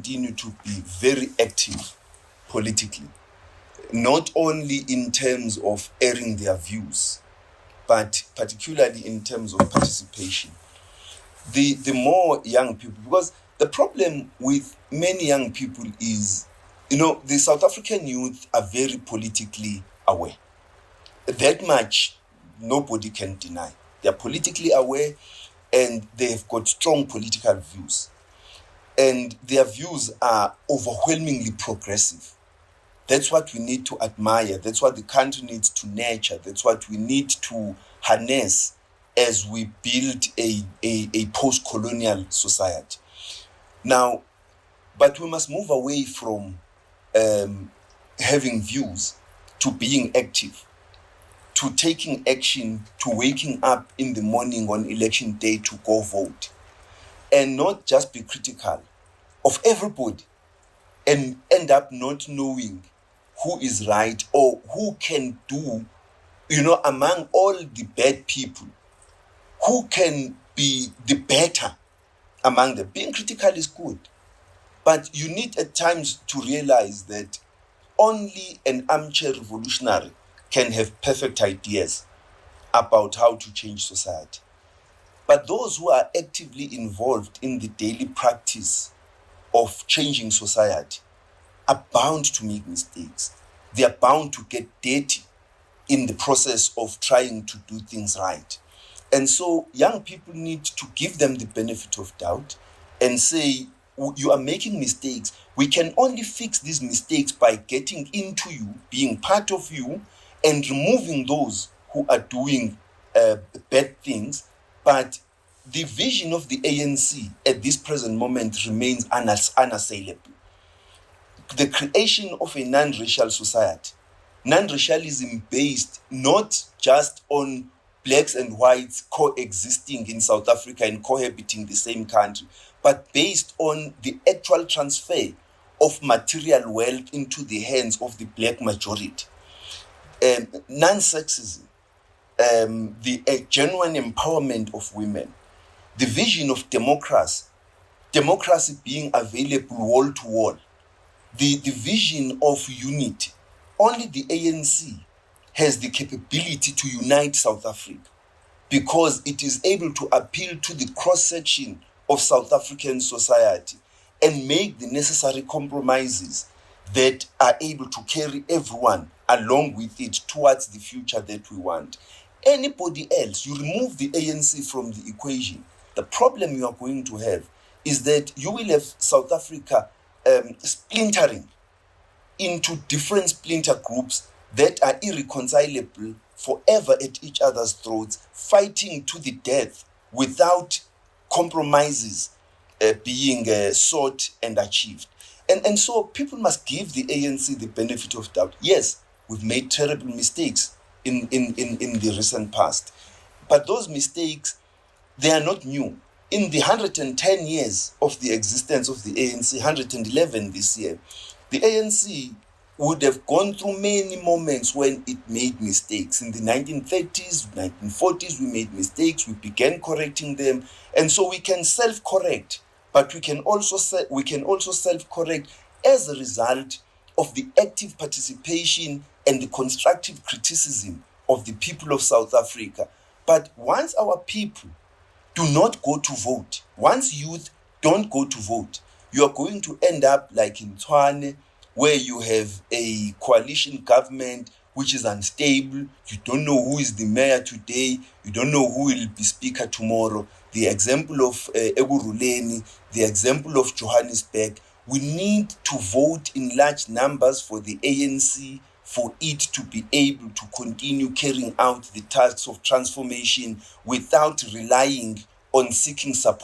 continue to be very active politically, not only in terms of airing their views, but particularly in terms of participation. The more young people, because the problem with many young people is, the South African youth are very politically aware. That much nobody can deny. They're politically aware and they've got strong political views. And their views are overwhelmingly progressive. That's what we need to admire. That's what the country needs to nurture. That's what we need to harness as we build a post-colonial society. Now, but we must move away from having views to being active, to taking action, to waking up in the morning on election day to go vote, and not just be critical of everybody and end up not knowing who is right or who can do, among all the bad people, who can be the better among them. Being critical is good, but you need at times to realize that only an armchair revolutionary can have perfect ideas about how to change society. But those who are actively involved in the daily practice of changing society are bound to make mistakes. They are bound to get dirty in the process of trying to do things right. And so young people need to give them the benefit of doubt and say, you are making mistakes. We can only fix these mistakes by getting into you, being part of you, and removing those who are doing bad things. But the vision of the ANC at this present moment remains unassailable. The creation of a non-racial society, non-racialism based not just on blacks and whites coexisting in South Africa and cohabiting the same country, but based on the actual transfer of material wealth into the hands of the black majority. Non-sexism, the genuine empowerment of women, the vision of democracy being available wall to wall, the vision of unity. Only the ANC has the capability to unite South Africa because it is able to appeal to the cross-section of South African society and make the necessary compromises that are able to carry everyone along with it towards the future that we want. Anybody else, you remove the ANC from the equation, the problem you are going to have is that you will have South Africa splintering into different splinter groups that are irreconcilable forever at each other's throats, fighting to the death without compromises being sought and achieved. And so people must give the ANC the benefit of doubt. Yes, we've made terrible mistakes in the recent past, but those mistakes, they are not new. In the 110 years of the existence of the ANC, 111 this year, the ANC would have gone through many moments when it made mistakes. In the 1930s, 1940s, we made mistakes. We began correcting them. And so we can self-correct, but we can also self-correct as a result of the active participation and the constructive criticism of the people of South Africa. But once our people do not go to vote, once youth don't go to vote, you are going to end up like in Tshwane, where you have a coalition government which is unstable. You don't know who is the mayor today. You don't know who will be speaker tomorrow. The example of Ekurhuleni, the example of Johannesburg. We need to vote in large numbers for the ANC, for it to be able to continue carrying out the tasks of transformation without relying on seeking support